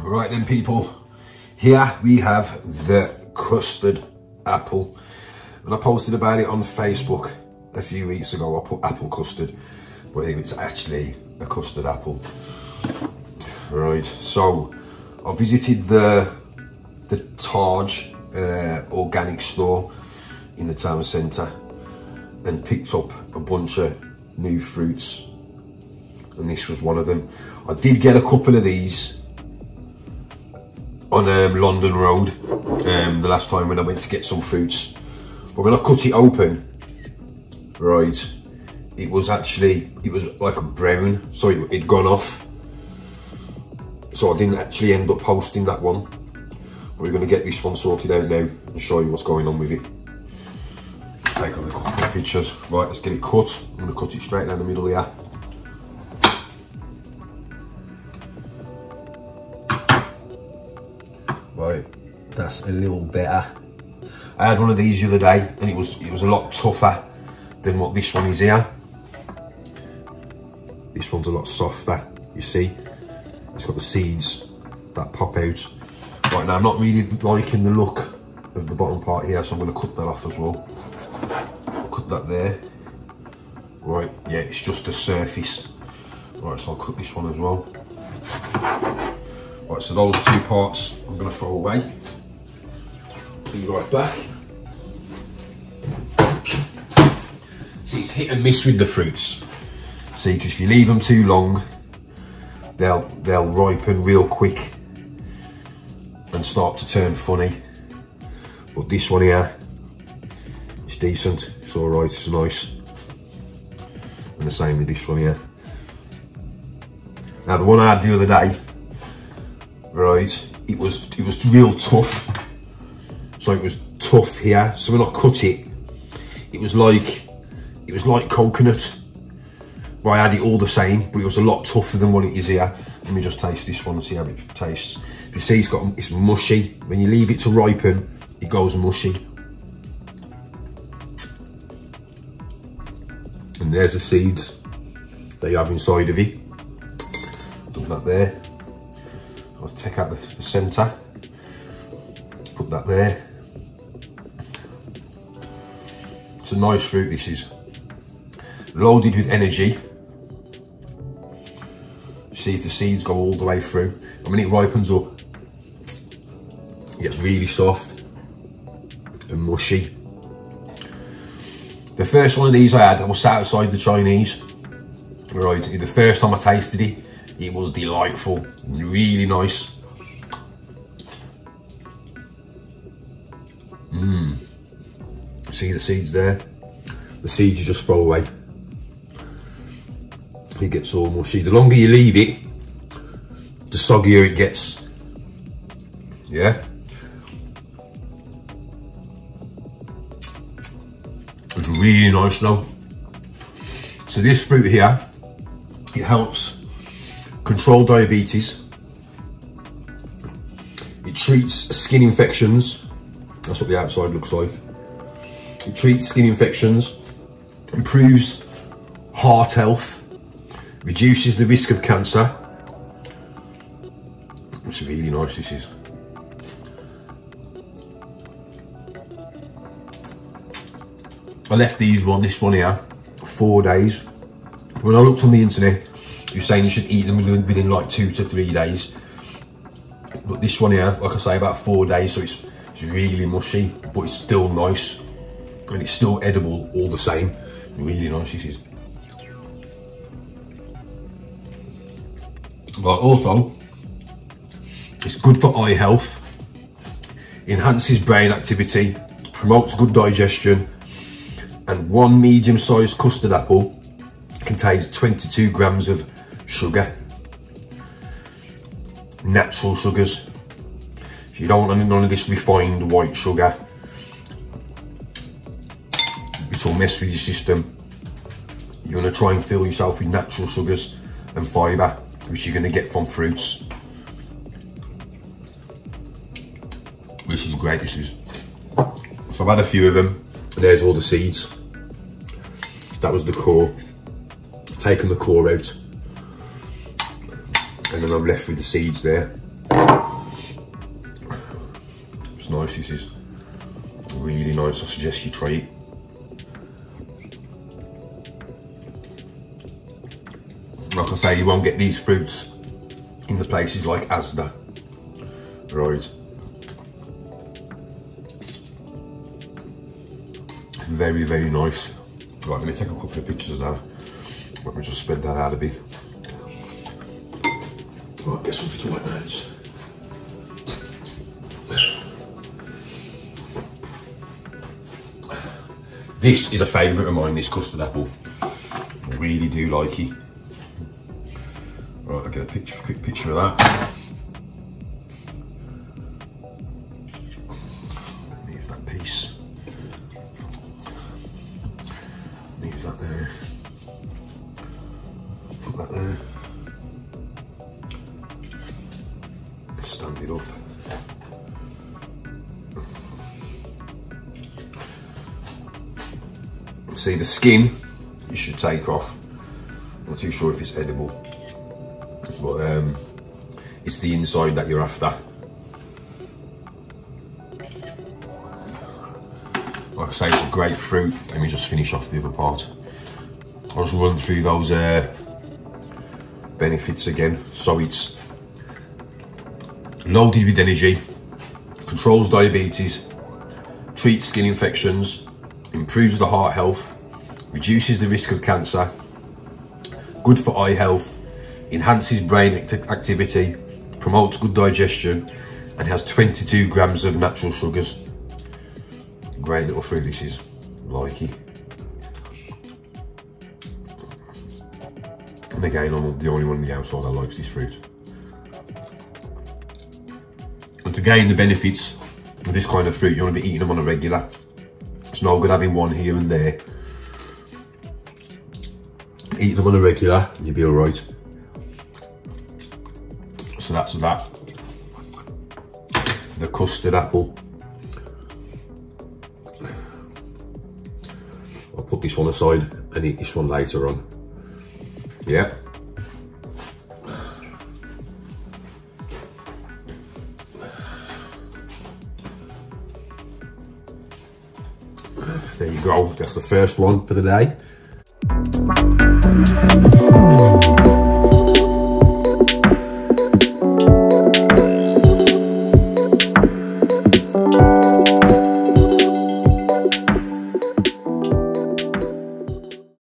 Right then people, here we have the custard apple. And I posted about it on Facebook a few weeks ago. I put apple custard, but it's actually a custard apple. Right, so I visited the Taj organic store in the town centre and picked up a bunch of new fruits, and this was one of them. I did get a couple of these on London Road the last time when I went to get some fruits, but when I cut it open, right, it was like a brown, so it'd gone off, so I didn't actually end up posting that one. But we're going to get this one sorted out now and show you what's going on with it. Take a couple of pictures. Right, let's get it cut. I'm going to cut it straight down the middle here. Right, that's a little better. I had one of these the other day and it was a lot tougher than what this one is here. This one's a lot softer, you see. It's got the seeds that pop out. Right, now I'm not really liking the look of the bottom part here, so I'm going to cut that off as well. Cut that there. Right, yeah, it's just a surface. Right, so I'll cut this one as well. Right, so those two parts I'm going to throw away. Be right back. See, it's hit and miss with the fruits. See, because if you leave them too long, they'll ripen real quick and start to turn funny. But this one here, it's decent, it's alright, it's nice. And the same with this one here. Now the one I had the other day, right, it was real tough. So it was tough here. So when I cut it, it was like coconut. But I had it all the same, but it was a lot tougher than what it is here. Let me just taste this one and see how it tastes. If you see, it's mushy. When you leave it to ripen, it goes mushy. And there's the seeds that you have inside of it. Put that there. I'll take out the centre. Put that there. It's a nice fruit, this is. Loaded with energy. See if the seeds go all the way through. And when it ripens up, it gets really soft and mushy. The first one of these I was sat outside the Chinese. Right, the first time I tasted it, it was delightful, really nice. See the seeds there? The seeds you just throw away. It gets all mushy. The longer you leave it, the soggier it gets. Yeah? It's really nice though. So this fruit here, it helps control diabetes. It treats skin infections. That's what the outside looks like. It treats skin infections, improves heart health, reduces the risk of cancer. It's really nice, this is. I left this one here 4 days. When I looked on the internet, you're saying you should eat them within like 2 to 3 days. But this one here, like I say, about 4 days, so it's really mushy, but it's still nice. And it's still edible all the same. Really nice, this is. But also, it's good for eye health, enhances brain activity, promotes good digestion, and one medium-sized custard apple contains 22 grams of sugar, natural sugars. So you don't want none of this refined white sugar, which will mess with your system. You want to try and fill yourself with natural sugars and fibre, which you're going to get from fruits. This is great, this is. So I've had a few of them. There's all the seeds. That was the core. I've taken the core out. And then I'm left with the seeds there. It's nice, this is really nice. I suggest you try it. Like I say, you won't get these fruits in the places like Asda, right? Very, very nice. Right, let me take a couple of pictures now. Let me just spread that out a bit. Right, get something to wipe my hands. This is a favourite of mine, this custard apple. I really do like it. Right, I'll get a quick picture of that. Leave that piece. Leave that there. Put that there. Stand it up. See, the skin you should take off. I'm not too sure if it's edible, but it's the inside that you're after. Like I say, it's a great fruit. Let me just finish off the other part. I'll just run through those benefits again. So it's loaded with energy, controls diabetes, treats skin infections, improves the heart health, reduces the risk of cancer, good for eye health, enhances brain activity, promotes good digestion, and has 22 grams of natural sugars. Great little fruit this is, like it. And again, I'm the only one in the household that likes this fruit. And to gain the benefits of this kind of fruit, you want to be eating them on a regular. It's no good having one here and there. Eat them on a regular and you'll be alright. So that's that. The custard apple. I'll put this one aside and eat this one later on. Yeah. There you go, that's the first one for the day.